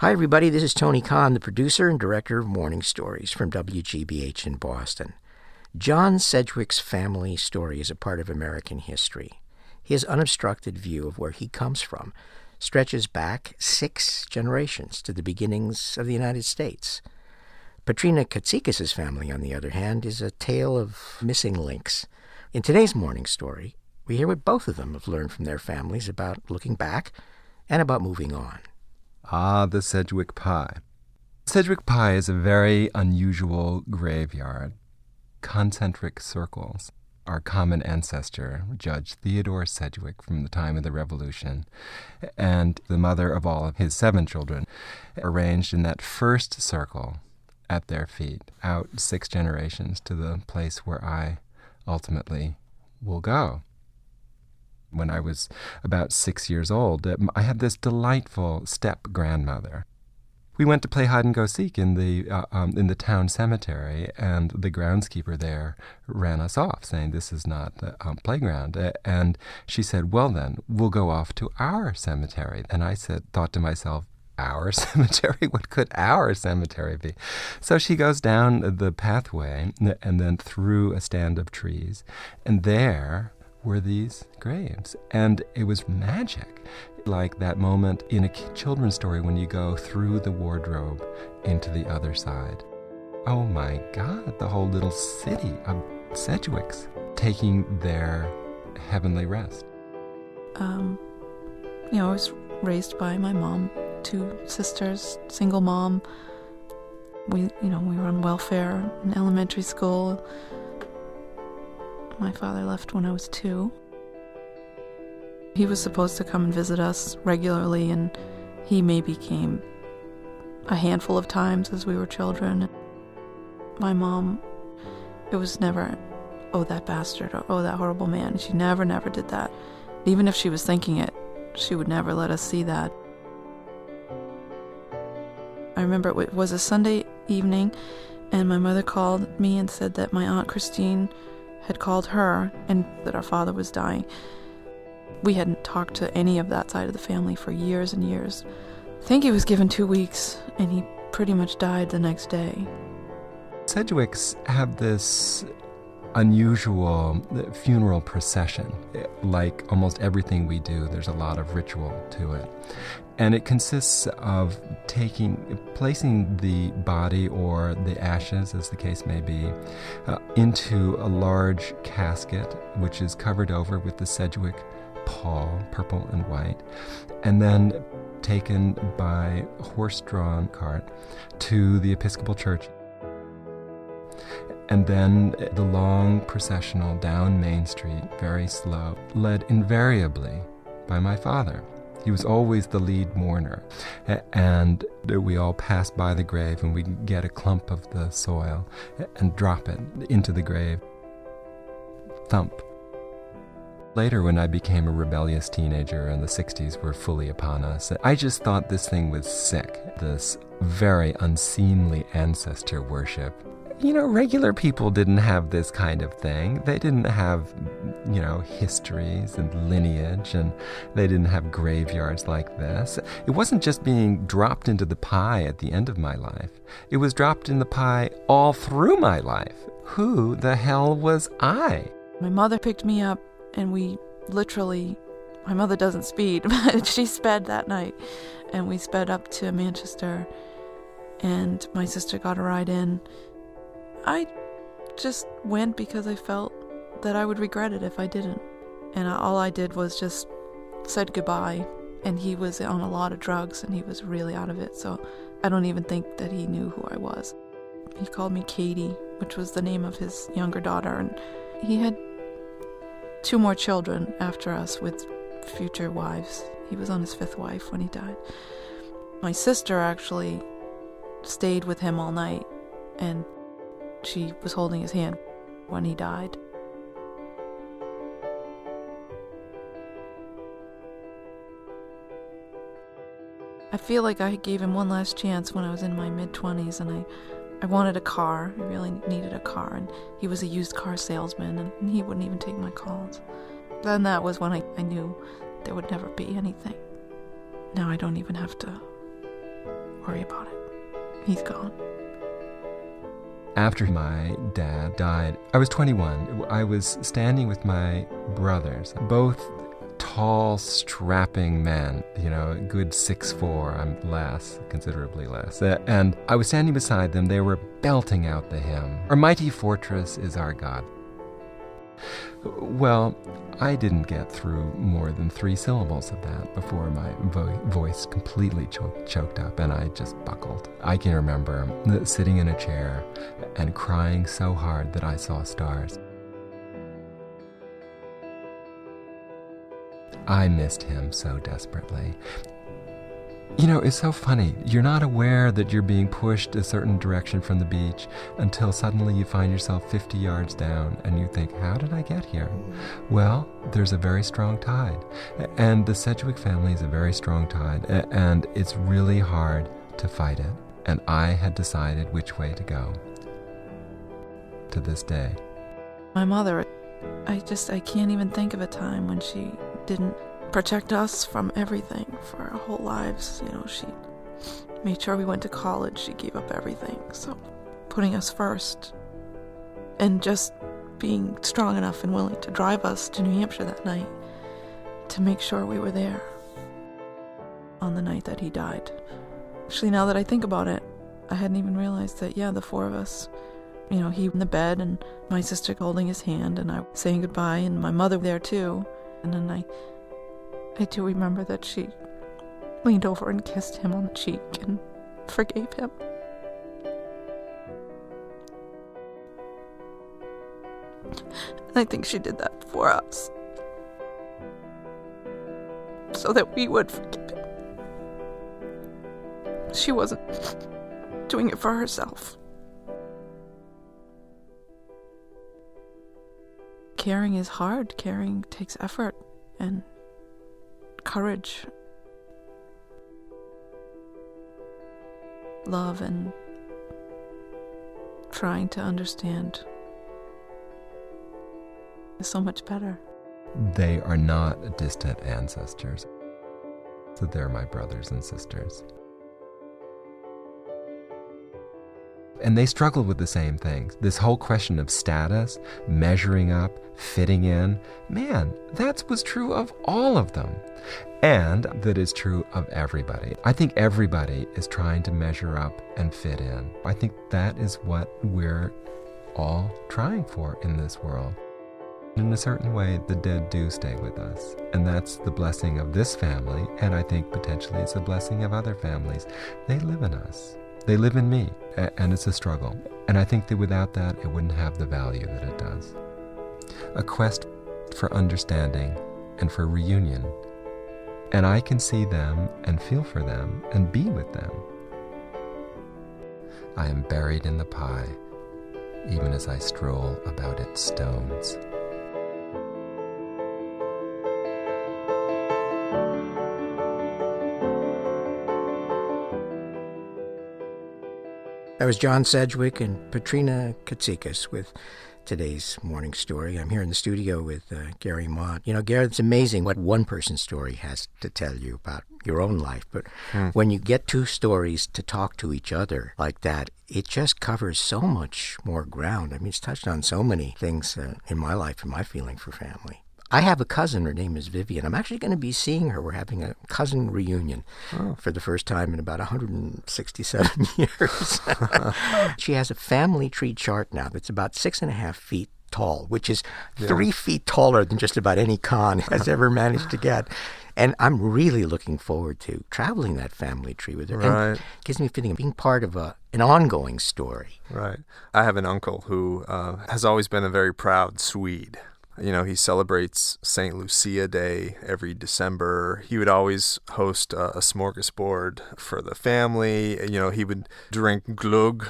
Hi, everybody. This is Tony Khan, the producer and director of Morning Stories from WGBH in Boston. John Sedgwick's family story is a part of American history. His unobstructed view of where he comes from stretches back 6 generations to the beginnings of the United States. Patrina Katsikis' family, on the other hand, is a tale of missing links. In today's Morning Story, we hear what both of them have learned from their families about looking back and about moving on. Ah, the Sedgwick Pie. Sedgwick Pie is a very unusual graveyard. Concentric circles. Our common ancestor, Judge Theodore Sedgwick from the time of the Revolution, and the mother of all of his 7 children, arranged in that first circle at their feet, out 6 generations to the place where I ultimately will go. When I was about 6 years old, I had this delightful step-grandmother. We went to play hide-and-go-seek in the town cemetery, and the groundskeeper there ran us off, saying, "This is not the playground." And she said, "Well then, we'll go off to our cemetery." And I thought to myself, our cemetery? What could our cemetery be? So she goes down the pathway and then through a stand of trees, and there were these graves. And it was magic, like that moment in a children's story when you go through the wardrobe into the other side. Oh my God, the whole little city of Sedgwicks taking their heavenly rest. I was raised by my mom, 2 sisters, single mom. We were on welfare in elementary school. My father left when I was 2. He was supposed to come and visit us regularly, and he maybe came a handful of times as we were children. My mom, it was never, "Oh, that bastard," or "Oh, that horrible man." She never did that. Even if she was thinking it, she would never let us see that. I remember it was a Sunday evening, and my mother called me and said that my Aunt Christine had called her and that our father was dying. We hadn't talked to any of that side of the family for years and years. I think he was given 2 weeks, and he pretty much died the next day. Sedgwicks have this unusual funeral procession. Like almost everything we do, there's a lot of ritual to it. And it consists of placing the body or the ashes, as the case may be, into a large casket, which is covered over with the Sedgwick pall, purple and white, and then taken by horse-drawn cart to the Episcopal Church. And then the long processional down Main Street, very slow, led invariably by my father. He was always the lead mourner. And we all pass by the grave, and we get a clump of the soil and drop it into the grave. Thump. Later, when I became a rebellious teenager and the 60s were fully upon us, I just thought this thing was sick, this very unseemly ancestor worship. Regular people didn't have this kind of thing. They didn't have, histories and lineage, and they didn't have graveyards like this. It wasn't just being dropped into the pie at the end of my life. It was dropped in the pie all through my life. Who the hell was I? My mother picked me up, and my mother doesn't speed, but she sped that night, and we sped up to Manchester, and my sister got a ride in. I just went because I felt that I would regret it if I didn't. And all I did was just said goodbye. And he was on a lot of drugs, and he was really out of it, so I don't even think that he knew who I was. He called me Katie, which was the name of his younger daughter, and he had 2 more children after us with future wives. He was on his 5th wife when he died. My sister actually stayed with him all night, and she was holding his hand when he died. I feel like I gave him one last chance when I was in my mid-20s, and I wanted a car. I really needed a car, and he was a used car salesman, and he wouldn't even take my calls. Then that was when I knew there would never be anything. Now I don't even have to worry about it. He's gone. After my dad died, I was 21. I was standing with my brothers, both tall, strapping men, a good 6'4". I'm less, considerably less. And I was standing beside them. They were belting out the hymn, "Our mighty fortress is our God." Well, I didn't get through more than 3 syllables of that before my voice completely choked up, and I just buckled. I can remember sitting in a chair and crying so hard that I saw stars. I missed him so desperately. It's so funny. You're not aware that you're being pushed a certain direction from the beach until suddenly you find yourself 50 yards down and you think, how did I get here? Well, there's a very strong tide. And the Sedgwick family is a very strong tide, and it's really hard to fight it. And I had decided which way to go. To this day. My mother, I can't even think of a time when she didn't protect us from everything for our whole lives. She made sure we went to college. She gave up everything. So putting us first and just being strong enough and willing to drive us to New Hampshire that night to make sure we were there on the night that he died. Actually, now that I think about it, I hadn't even realized that, the 4 of us, he in the bed and my sister holding his hand and I saying goodbye and my mother there too. And then I do remember that she leaned over and kissed him on the cheek and forgave him. And I think she did that for us, so that we would forgive him. She wasn't doing it for herself. Caring is hard. Caring takes effort and courage, love, and trying to understand is so much better. They are not distant ancestors. So they're my brothers and sisters. And they struggled with the same things. This whole question of status, measuring up, fitting in. Man, that was true of all of them. And that is true of everybody. I think everybody is trying to measure up and fit in. I think that is what we're all trying for in this world. In a certain way, the dead do stay with us. And that's the blessing of this family, and I think potentially it's a blessing of other families. They live in us. They live in me, and it's a struggle. And I think that without that, it wouldn't have the value that it does. A quest for understanding and for reunion. And I can see them and feel for them and be with them. I am buried in the pie, even as I stroll about its stones. That was John Sedgwick and Patrina Katsikas with today's morning story. I'm here in the studio with Gary Mott. Gary, it's amazing what one person's story has to tell you about your own life. But when you get 2 stories to talk to each other like that, it just covers so much more ground. I mean, it's touched on so many things in my life and my feeling for family. I have a cousin. Her name is Vivian. I'm actually going to be seeing her. We're having a cousin reunion for the first time in about 167 years. She has a family tree chart now that's about 6.5 feet tall, which is 3 feet taller than just about any con has ever managed to get. And I'm really looking forward to traveling that family tree with her. Right. And it gives me a feeling of being part of an ongoing story. Right. I have an uncle who has always been a very proud Swede. He celebrates St. Lucia Day every December. He would always host a smorgasbord for the family. He would drink glögg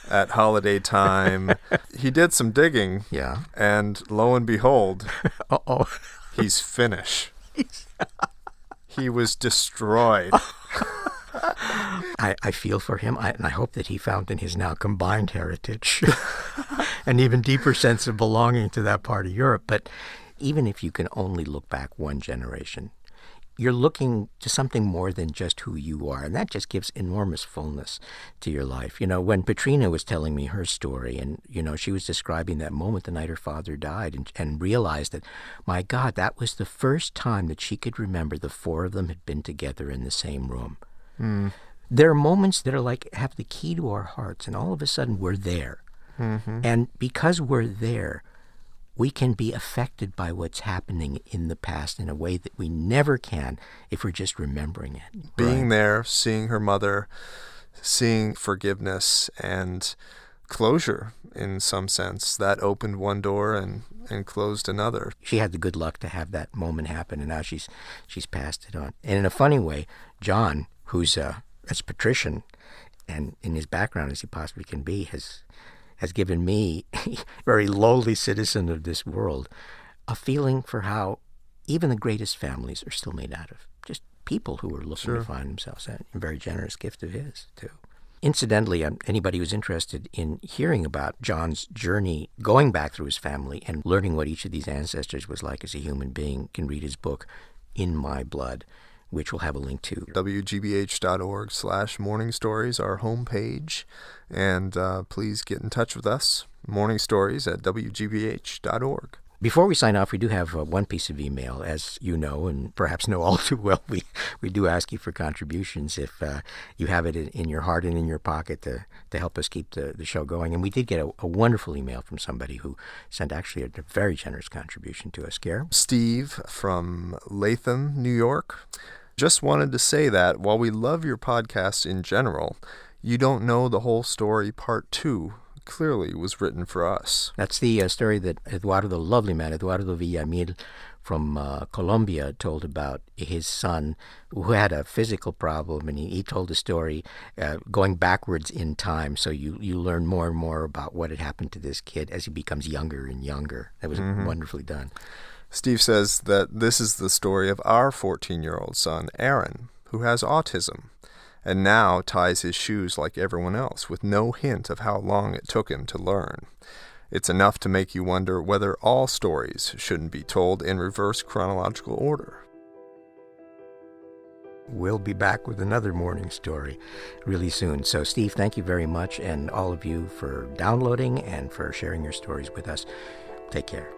at holiday time. He did some digging. Yeah. And lo and behold, Uh-oh. he's Finnish. He was destroyed. I feel for him, and I hope that he found in his now combined heritage an even deeper sense of belonging to that part of Europe. But even if you can only look back one generation, you're looking to something more than just who you are, and that just gives enormous fullness to your life. You know, when Petrina was telling me her story, and, you know, she was describing that moment the night her father died, and realized that, my God, that was the first time that she could remember the four of them had been together in the same room. There are moments that are like, have the key to our hearts, and all of a sudden we're there. And because we're there, we can be affected by what's happening in the past in a way that we never can if we're just remembering it. Being there, seeing her mother, seeing forgiveness and closure in some sense, that opened one door and closed another. She had the good luck to have that moment happen, and now she's passed it on. And in a funny way, John, who's as patrician and in his background as he possibly can be, has given me, a very lowly citizen of this world, a feeling for how even the greatest families are still made out of just people who are looking to find themselves. A very generous gift of his, too. Incidentally, anybody who's interested in hearing about John's journey, going back through his family and learning what each of these ancestors was like as a human being, can read his book, In My Blood, which we'll have a link to. WGBH.org/Morning Stories, our homepage. And please get in touch with us, Morning Stories at WGBH.org. Before we sign off, we do have one piece of email. As you know, and perhaps know all too well, we do ask you for contributions if you have it in your heart and in your pocket to help us keep the show going. And we did get a wonderful email from somebody who sent actually a very generous contribution to us. Gare? Steve from Latham, New York. Just wanted to say that while we love your podcast in general, You Don't Know the Whole Story Part 2 clearly was written for us. That's the story that Eduardo, the lovely man, Eduardo Villamil from Colombia, told about his son who had a physical problem, and he told the story going backwards in time, so you learn more and more about what had happened to this kid as he becomes younger and younger. That was wonderfully done. Steve says that this is the story of our 14-year-old son, Aaron, who has autism, and now ties his shoes like everyone else, with no hint of how long it took him to learn. It's enough to make you wonder whether all stories shouldn't be told in reverse chronological order. We'll be back with another morning story really soon. So, Steve, thank you very much, and all of you for downloading and for sharing your stories with us. Take care.